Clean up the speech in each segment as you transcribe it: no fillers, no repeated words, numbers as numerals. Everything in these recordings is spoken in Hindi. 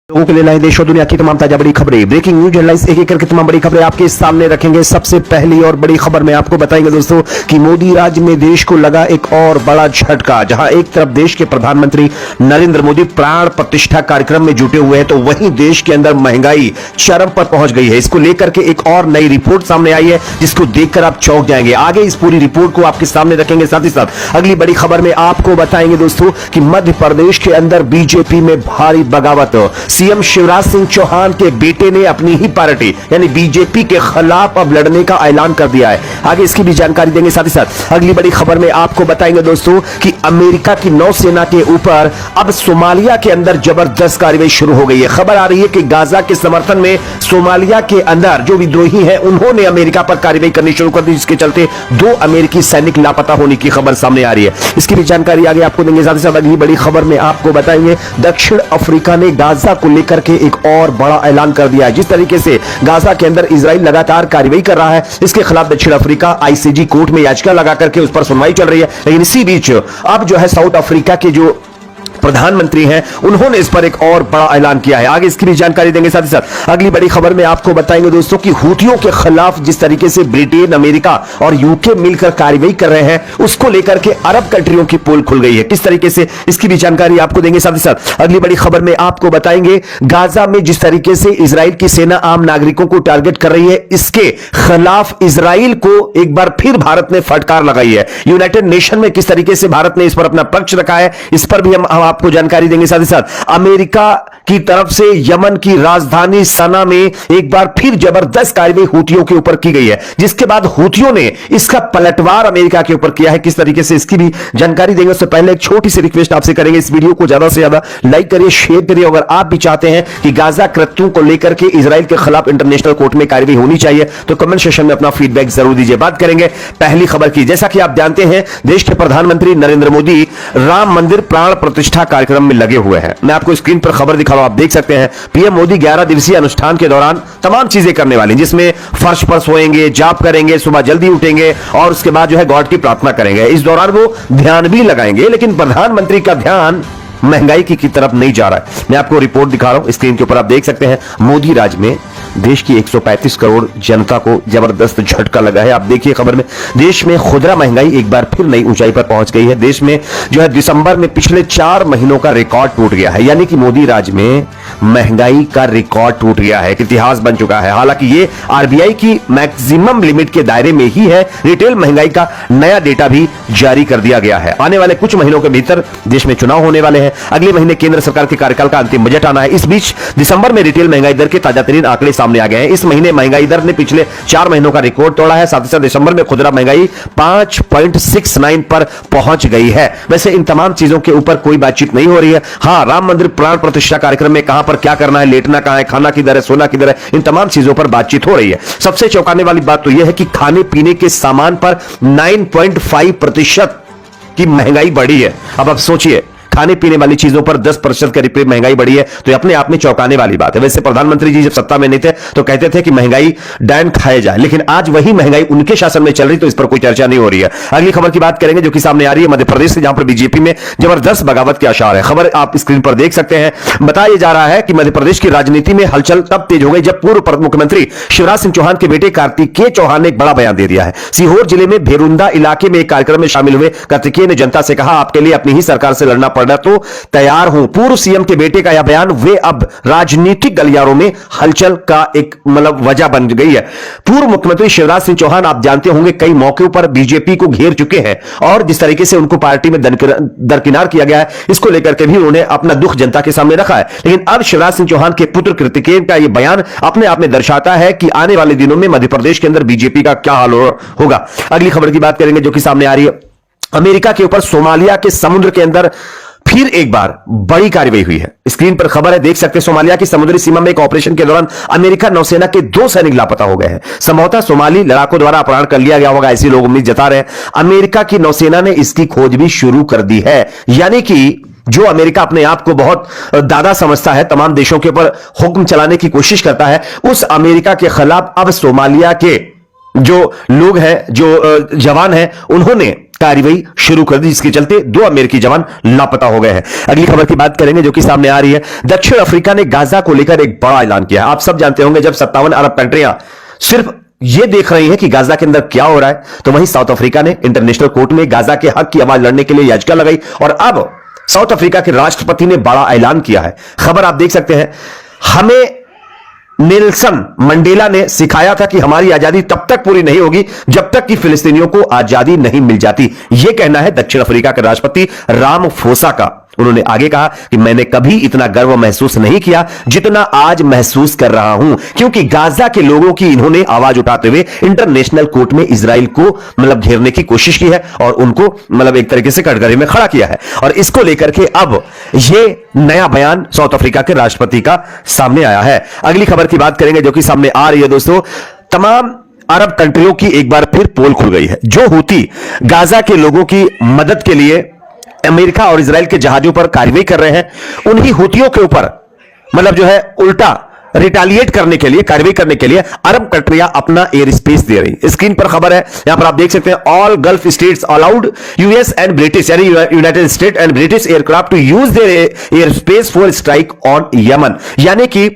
लोगों के लिए लाए देश और दुनिया की तमाम ताजा बड़ी खबरें, ब्रेकिंग न्यूज हेडलाइंस, एक एक करके तमाम बड़ी खबरें आपके सामने रखेंगे। सबसे पहली और बड़ी खबर में आपको बताएंगे दोस्तों कि मोदी राज में देश को लगा एक और बड़ा झटका। जहां एक तरफ देश के प्रधानमंत्री नरेंद्र मोदी प्राण प्रतिष्ठा कार्यक्रम में जुटे हुए हैं, तो वहीं देश के अंदर महंगाई चरम पर पहुंच गई है। इसको लेकर के एक और नई रिपोर्ट सामने आई है, जिसको देखकर आप चौंक जाएंगे। आगे इस पूरी रिपोर्ट को आपके सामने रखेंगे। साथ ही साथ अगली बड़ी खबर में आपको बताएंगे दोस्तों कि मध्य प्रदेश के अंदर बीजेपी में भारी बगावत। सीएम शिवराज सिंह चौहान के बेटे ने अपनी ही पार्टी यानी बीजेपी के खिलाफ अब लड़ने का ऐलान कर दिया है। आगे इसकी भी जानकारी देंगे। साथ ही साथ अगली बड़ी खबर में आपको बताएंगे दोस्तों कि अमेरिका की नौसेना के ऊपर अब सोमालिया के अंदर जबरदस्त कार्रवाई शुरू हो गई है। खबर आ रही है कि गाजा के समर्थन में सोमालिया के अंदर जो विद्रोही हैं उन्होंने अमेरिका पर कार्रवाई करनी शुरू कर दी, जिसके चलते 2 अमेरिकी सैनिक लापता होने की खबर सामने आ रही है। इसकी भी जानकारी आगे आपको देंगे। साथ ही साथ अगली बड़ी खबर में आपको बताएंगे दक्षिण अफ्रीका ने गाजा को लेकर के एक और बड़ा ऐलान कर दिया है। जिस तरीके से गाजा के अंदर इजराइल लगातार कार्रवाई कर रहा है, इसके खिलाफ दक्षिण अफ्रीका आईसीजे कोर्ट में याचिका लगा करके उस पर सुनवाई चल रही है। लेकिन इसी बीच अब जो है साउथ अफ्रीका के जो प्रधानमंत्री हैं उन्होंने इस पर एक और बड़ा ऐलान किया है। आगे इसकी भी जानकारी देंगे। साथ ही साथ अगली बड़ी खबर में आपको बताएंगे दोस्तों कि हूथियों के खिलाफ जिस तरीके से ब्रिटेन, अमेरिका और यूके मिलकर कार्रवाई कर रहे हैं, उसको लेकर के अरब कंट्रियों की पोल खुल गई है। किस तरीके से, इसकी भी जानकारी आपको देंगे। साथ ही साथ अगली बड़ी खबर में आपको बताएंगे गाजा में जिस तरीके से इजराइल की सेना आम नागरिकों को टारगेट कर रही है, इसके खिलाफ इजराइल को एक बार फिर भारत ने फटकार लगाई है। यूनाइटेड नेशन में किस तरीके से भारत ने इस पर अपना पक्ष रखा है, इस पर भी हम आपको जानकारी देंगे। साथ ही साथ अमेरिका की तरफ से यमन की राजधानी सना में एक बार फिर जबरदस्त कार्रवाई हूथियों के ऊपर की गई है, जिसके बाद हूथियों ने इसका पलटवार अमेरिका के ऊपर किया है। किस तरीके से, इसकी भी जानकारी देंगे। उससे पहले एक छोटी सी रिक्वेस्ट आपसे करेंगे, इस वीडियो को ज्यादा से ज्यादा लाइक करिए, शेयर करिए। अगर आप भी चाहते हैं कि गाजा कृत्यों को लेकर के इजराइल के खिलाफ इंटरनेशनल कोर्ट में कार्रवाई होनी चाहिए, तो कमेंट सेक्शन में अपना फीडबैक जरूर दीजिए। बात करेंगे पहली खबर की। जैसा कि आप जानते हैं, देश के प्रधानमंत्री नरेंद्र मोदी राम मंदिर प्राण प्रतिष्ठा कार्यक्रम में लगे हुए हैं। मैं आपको स्क्रीन पर खबर दिखा रहा हूं, आप देख सकते हैं। पीएम मोदी 11 दिवसीय अनुष्ठान के दौरान तमाम चीजें करने वाले हैं, जिसमें फर्श पर सोएंगे, जाप करेंगे, सुबह जल्दी उठेंगे और उसके बाद जो है गॉड की प्रार्थना करेंगे। इस दौरान वो ध्यान भी लगाएंगे, लेकिन प्रधानमंत्री का ध्यान महंगाई की तरफ नहीं जा रहा है। मैं आपको रिपोर्ट दिखा रहा हूं, स्क्रीन के ऊपर आप देख सकते हैं। मोदी राज में देश की 135 करोड़ जनता को जबरदस्त झटका लगा है। आप देखिए खबर में, देश में खुदरा महंगाई एक बार फिर नई ऊंचाई पर पहुंच गई है। देश में जो है दिसंबर में पिछले 4 महीनों का रिकॉर्ड टूट गया है, यानी कि मोदी राज में महंगाई का रिकॉर्ड टूट गया है, इतिहास बन चुका है। हालांकि ये आरबीआई की मैक्सिमम लिमिट के दायरे में ही है। रिटेल महंगाई का नया डेटा भी जारी कर दिया गया है। आने वाले कुछ महीनों के भीतर देश में चुनाव होने वाले हैं। अगले महीने केंद्र सरकार के कार्यकाल का अंतिम बजट आना है। इस बीच दिसंबर में रिटेल महंगाई दर के ताजातरीन आंकड़े सामने आ गए हैं। इस महीने महंगाई दर ने पिछले 4 महीनों का रिकॉर्ड तोड़ा है। साथ ही साथ दिसंबर में खुदरा महंगाई 5.69 पर पहुंच गई है। वैसे इन तमाम चीजों के ऊपर कोई बातचीत नहीं हो रही है। हां, राम मंदिर प्राण प्रतिष्ठा कार्यक्रम में कहां पर क्या करना है, लेटना कहां है, खाना किधर है, सोना किधर है, इन तमाम चीजों पर बातचीत हो रही है। सबसे चौंकाने वाली बात तो यह है कि खाने पीने के सामान पर 9.5% की महंगाई बढ़ी है। अब आप सोचिए, खाने पीने वाली चीजों पर 10% के करीब महंगाई बढ़ी है, तो अपने आप में चौंकाने वाली बात है। वैसे प्रधानमंत्री जी जब सत्ता में नहीं थे तो कहते थे कि महंगाई डैन खाए जाए, लेकिन आज वही महंगाई उनके शासन में चल रही, तो इस पर कोई चर्चा नहीं हो रही है। अगली खबर की बात करेंगे जो कि सामने आ रही है मध्य प्रदेश से, जहां पर बीजेपी में जबरदस्त बगावत के आसार है। खबर आप स्क्रीन पर देख सकते हैं। बताया जा रहा है कि मध्य प्रदेश की राजनीति में हलचल तब तेज हो गई जब पूर्व मुख्यमंत्री शिवराज सिंह चौहान के बेटे कार्तिकेय चौहान ने एक बड़ा बयान दे दिया है। सीहोर जिले में भेरुंदा इलाके में एक कार्यक्रम में शामिल हुए कार्तिकेय ने जनता से कहा, आपके लिए अपनी ही सरकार से लड़ना पड़ रहा तो तैयार हूं। पूर्व सीएम के बेटे का यह बयान वे अब राजनीतिक गलियारों में हलचल का एक वजह बन गई है। पूर्व मुख्यमंत्री शिवराज सिंह चौहान आप जानते होंगे कई मौकों पर बीजेपी को घेर चुके हैं और जिस तरीके से उनको पार्टी में दरकिनार किया गया है, इसको लेकर के भी उन्होंने अपना दुख जनता के सामने रखा है। लेकिन अब शिवराज सिंह चौहान के पुत्र कार्तिकेय का यह बयान अपने आप में दर्शाता है कि आने वाले दिनों में मध्य प्रदेश के अंदर बीजेपी का क्या हाल होगा। अगली खबर की बात करेंगे जो कि सामने आ रही है। अमेरिका के ऊपर सोमालिया के समुद्र के अंदर फिर एक बार बड़ी कार्रवाई हुई है। स्क्रीन पर खबर है, देख सकते हैं। सोमालिया की समुद्री सीमा में एक ऑपरेशन के दौरान अमेरिका नौसेना के 2 सैनिक लापता हो गए हैं। संभवतः सोमाली लड़ाकों द्वारा अपहरण कर लिया गया होगा, ऐसी लोग उम्मीद जता रहे हैं। अमेरिका की नौसेना ने इसकी खोज भी शुरू कर दी है, यानी कि जो अमेरिका अपने आप को बहुत दादा समझता है, तमाम देशों के ऊपर हुक्म चलाने की कोशिश करता है, उस अमेरिका के खिलाफ अब सोमालिया के जो लोग हैं, जो जवान हैं, उन्होंने कार्रवाई शुरू कर दी, जिसके चलते 2 अमेरिकी जवान लापता हो गए हैं। अगली खबर की बात करेंगे जो कि सामने आ रही है। दक्षिण अफ्रीका ने गाजा को लेकर एक बड़ा ऐलान किया है। आप सब जानते होंगे जब 57 अरब कंट्रियां सिर्फ यह देख रही हैं कि गाजा के अंदर क्या हो रहा है, तो वहीं साउथ अफ्रीका ने इंटरनेशनल कोर्ट में गाजा के हक की आवाज लड़ने के लिए याचिका लगाई और अब साउथ अफ्रीका के राष्ट्रपति ने बड़ा ऐलान किया है। खबर आप देख सकते हैं। हमें नेल्सन मंडेला ने सिखाया था कि हमारी आजादी तब तक पूरी नहीं होगी जब तक कि फिलिस्तीनियों को आजादी नहीं मिल जाती, यह कहना है दक्षिण अफ्रीका के राष्ट्रपति रामाफोसा का। उन्होंने आगे कहा कि मैंने कभी इतना गर्व महसूस नहीं किया जितना आज महसूस कर रहा हूं, क्योंकि गाजा के लोगों की इन्होंने आवाज उठाते हुए इंटरनेशनल कोर्ट में इजराइल को घेरने की कोशिश की है और उनको एक तरीके से कटघरे में खड़ा किया है। और इसको लेकर के अब यह नया बयान साउथ अफ्रीका के राष्ट्रपति का सामने आया है। अगली खबर की बात करेंगे जो कि सामने आ रही है दोस्तों। तमाम अरब कंट्रियों की एक बार फिर पोल खुल गई है। जो हूती गाजा के लोगों की मदद के लिए अमेरिका और इजराइल के जहाजों पर कार्रवाई कर रहे हैं, उन्हीं हूतियों के ऊपर उल्टा रिटालिएट करने के लिए, कार्रवाई करने के लिए अरब कंट्रियां अपना एयर स्पेस दे रही। स्क्रीन पर खबर है, यहां पर आप देख सकते हैं। All Gulf states allowed US and British यानी United State and British aircraft to use their air space for strike on Yemen, यानी कि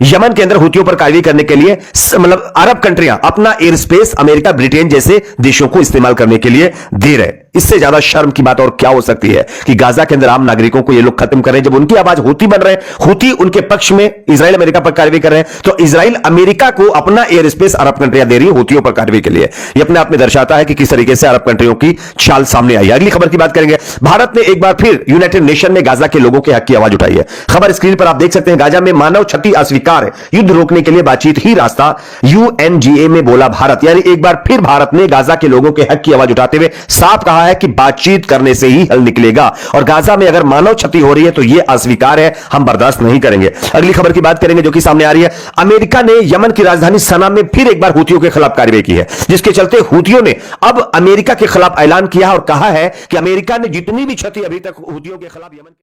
यमन के अंदर हूतियों पर कार्रवाई करने के लिए अरब कंट्रियां अपना एयर स्पेस अमेरिका, ब्रिटेन जैसे देशों को इस्तेमाल करने के लिए दे रहे। इससे ज्यादा शर्म की बात और क्या हो सकती है कि गाजा के अंदर आम नागरिकों को ये लोग खत्म कर रहे हैं। जब उनकी आवाज हूती बन रहे हैं, हूती उनके पक्ष में इजराइल अमेरिका पर कार्रवाई कर रहे हैं, तो इजराइल अमेरिका को अपना एयर स्पेस अरब कंट्रियां दे रही है हूतियों पर कार्रवाई के लिए। यह अपने आप में दर्शाता है कि किस तरीके से अरब कंट्रियों की चाल सामने आई है। अगली खबर की बात करेंगे। भारत ने एक बार फिर यूनाइटेड नेशन में गाजा के लोगों के हक की आवाज उठाई है। खबर स्क्रीन पर आप देख सकते हैं। गाजा में मानव क्षति अस्वीकार है, युद्ध रोकने के लिए बातचीत ही रास्ता, यूएनजीए में बोला भारत। यानी एक बार फिर भारत ने गाजा के लोगों के हक की आवाज उठाते हुए साफ कहा है कि बातचीत करने से ही हल निकलेगा और गाजा में अगर मानव क्षति हो रही है तो यह अस्वीकार है, हम बर्दाश्त नहीं करेंगे। अगली खबर की बात करेंगे जो कि सामने आ रही है। अमेरिका ने यमन की राजधानी सना में फिर एक बार हूतियों के खिलाफ कार्रवाई की है, जिसके चलते हूतियों ने अब अमेरिका के खिलाफ ऐलान किया और कहा है कि अमेरिका ने जितनी भी क्षति अभी तक हूतियों के खिलाफ यमन